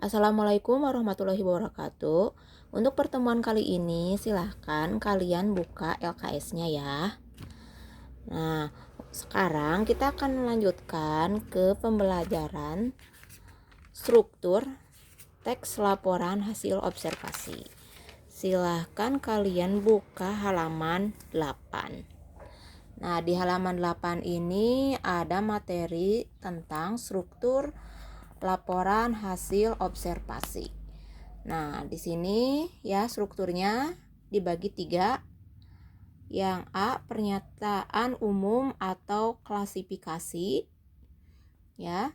Assalamualaikum warahmatullahi wabarakatuh. Untuk pertemuan kali ini silahkan kalian buka LKS-nya ya. Nah, sekarang kita akan melanjutkan ke pembelajaran struktur teks laporan hasil observasi. Silahkan kalian buka halaman 8. Nah, di halaman 8 ini ada materi tentang struktur laporan hasil observasi. Nah, di sini ya strukturnya dibagi 3. Yang A, pernyataan umum atau klasifikasi ya.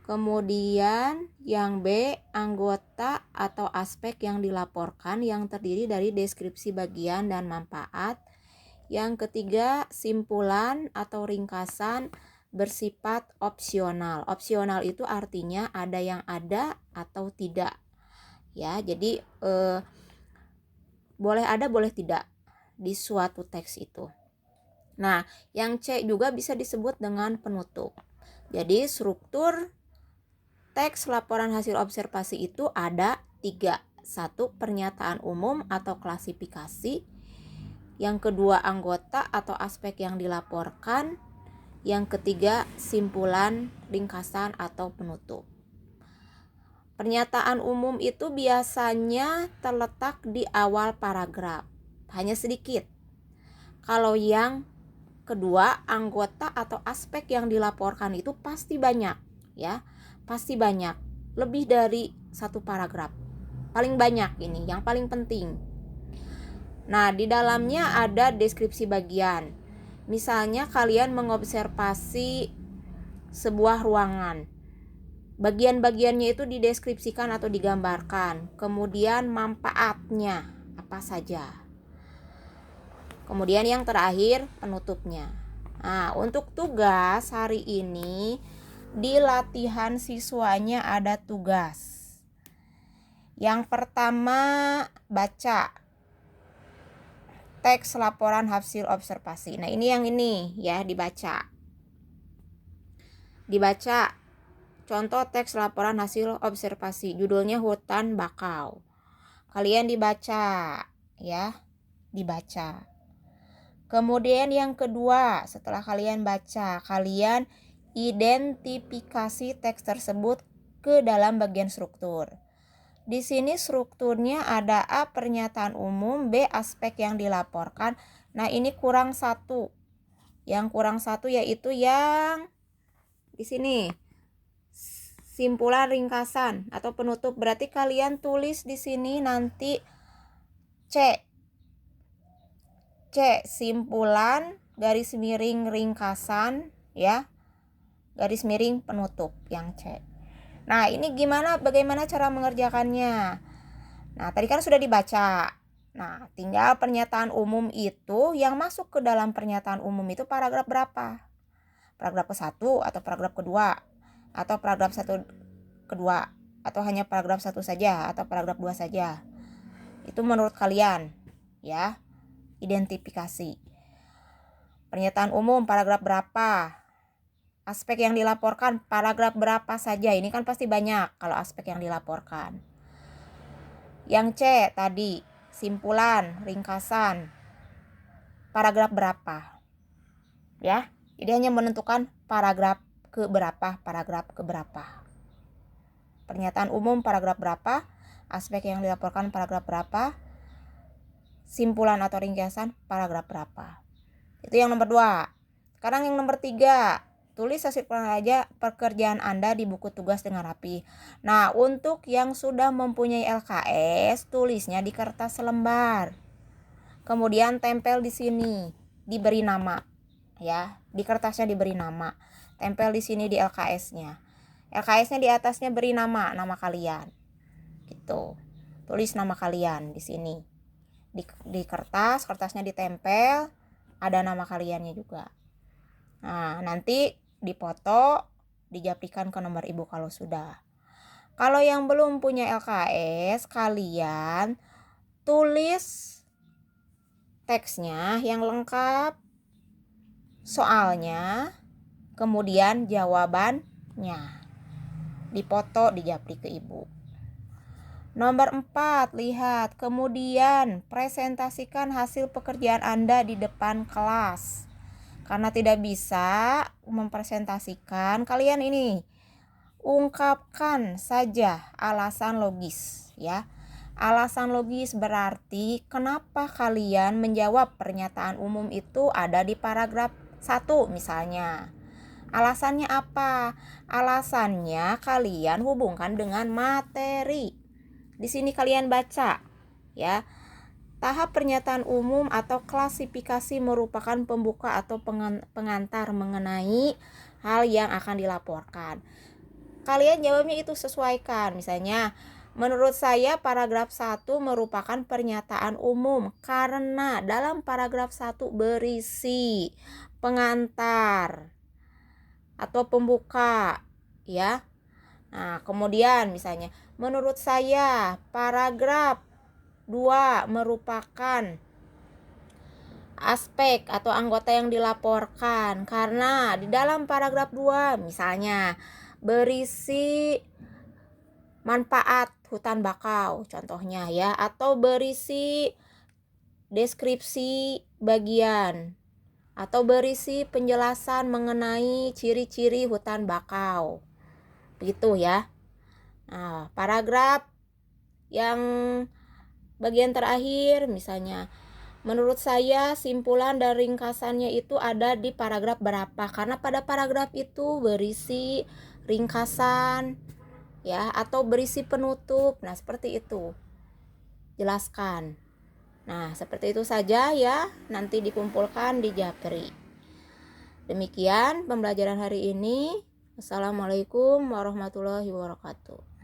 Kemudian yang B, anggota atau aspek yang dilaporkan yang terdiri dari deskripsi bagian dan manfaat. Yang ketiga, simpulan atau ringkasan bersifat opsional. Opsional itu artinya ada yang ada atau tidak. Ya, jadi boleh ada, boleh tidak di suatu teks itu. Nah, yang C juga bisa disebut dengan penutup. Jadi struktur teks laporan hasil observasi itu ada 3. 1, pernyataan umum atau klasifikasi. Yang kedua, anggota atau aspek yang dilaporkan. Yang ketiga, simpulan, ringkasan, atau penutup. Pernyataan umum itu biasanya terletak di awal paragraf, hanya sedikit. Kalau yang kedua, anggota atau aspek yang dilaporkan itu pasti banyak, ya, pasti banyak, lebih dari 1 paragraf. Paling banyak ini, yang paling penting. Nah, di dalamnya ada deskripsi bagian. Misalnya kalian mengobservasi sebuah ruangan. Bagian-bagiannya itu dideskripsikan atau digambarkan. Kemudian manfaatnya apa saja. Kemudian yang terakhir penutupnya. Nah, untuk tugas hari ini di latihan siswanya ada tugas. Yang pertama, baca teks laporan hasil observasi. Nah, ini yang ini ya, dibaca. Dibaca contoh teks laporan hasil observasi. Judulnya hutan bakau. Kalian dibaca ya, dibaca. Kemudian yang kedua, setelah kalian baca, kalian identifikasi teks tersebut ke dalam bagian struktur. Di sini strukturnya ada A, pernyataan umum, B, aspek yang dilaporkan. Nah, ini kurang 1. Yang kurang 1 yaitu yang di sini. Simpulan, ringkasan atau penutup. Berarti kalian tulis di sini nanti C. C, simpulan, garis miring, ringkasan ya. Garis miring, penutup yang C. Nah, ini bagaimana cara mengerjakannya? Nah, tadi kan sudah dibaca. Nah, tinggal pernyataan umum itu yang masuk ke dalam pernyataan umum itu paragraf berapa? Paragraf ke-1 atau paragraf kedua? Atau paragraf 1 kedua? Atau hanya paragraf 1 saja atau paragraf 2 saja? Itu menurut kalian ya. Identifikasi. Pernyataan umum paragraf berapa? Aspek yang dilaporkan paragraf berapa saja? Ini kan pasti banyak kalau aspek yang dilaporkan. Yang C tadi, simpulan, ringkasan, paragraf berapa? Ya, jadi hanya menentukan paragraf ke berapa. Pernyataan umum paragraf berapa? Aspek yang dilaporkan paragraf berapa? Simpulan atau ringkasan paragraf berapa? Itu yang nomor 2. Sekarang yang nomor 3. Tulis hasil pekerjaan Anda di buku tugas dengan rapi. Nah, untuk yang sudah mempunyai LKS, tulisnya di kertas selembar. Kemudian tempel di sini, diberi nama. Ya, di kertasnya diberi nama. Tempel di sini di LKS-nya. LKS-nya di atasnya beri nama kalian. Gitu. Tulis nama kalian di sini. Di kertasnya ditempel, ada nama kaliannya juga. Nah, nanti dipoto, dijaprikan ke nomor ibu kalau sudah. Kalau yang belum punya LKS, kalian tulis teksnya yang lengkap, soalnya, kemudian jawabannya. dipoto di japri ke ibu. Nomor 4, lihat. Kemudian presentasikan hasil pekerjaan Anda di depan kelas. Karena tidak bisa mempresentasikan, kalian ini ungkapkan saja alasan logis ya. Alasan logis berarti kenapa kalian menjawab pernyataan umum itu ada di paragraf 1 misalnya. Alasannya apa? Alasannya kalian hubungkan dengan materi. Di sini kalian baca ya. Tahap pernyataan umum atau klasifikasi merupakan pembuka atau pengantar mengenai hal yang akan dilaporkan. Kalian jawabnya itu sesuaikan. Misalnya, menurut saya paragraf 1 merupakan pernyataan umum karena dalam paragraf 1 berisi pengantar atau pembuka ya. Nah, kemudian misalnya, menurut saya paragraf 2 merupakan aspek atau anggota yang dilaporkan karena di dalam paragraf 2 misalnya berisi manfaat hutan bakau contohnya ya, atau berisi deskripsi bagian atau berisi penjelasan mengenai ciri-ciri hutan bakau. Begitu ya. Nah, paragraf yang bagian terakhir misalnya, menurut saya simpulan dan ringkasannya itu ada di paragraf berapa, karena pada paragraf itu berisi ringkasan ya atau berisi penutup. Nah, seperti itu. Jelaskan. Nah, seperti itu saja ya, nanti dikumpulkan di japri. Demikian pembelajaran hari ini. Assalamualaikum warahmatullahi wabarakatuh.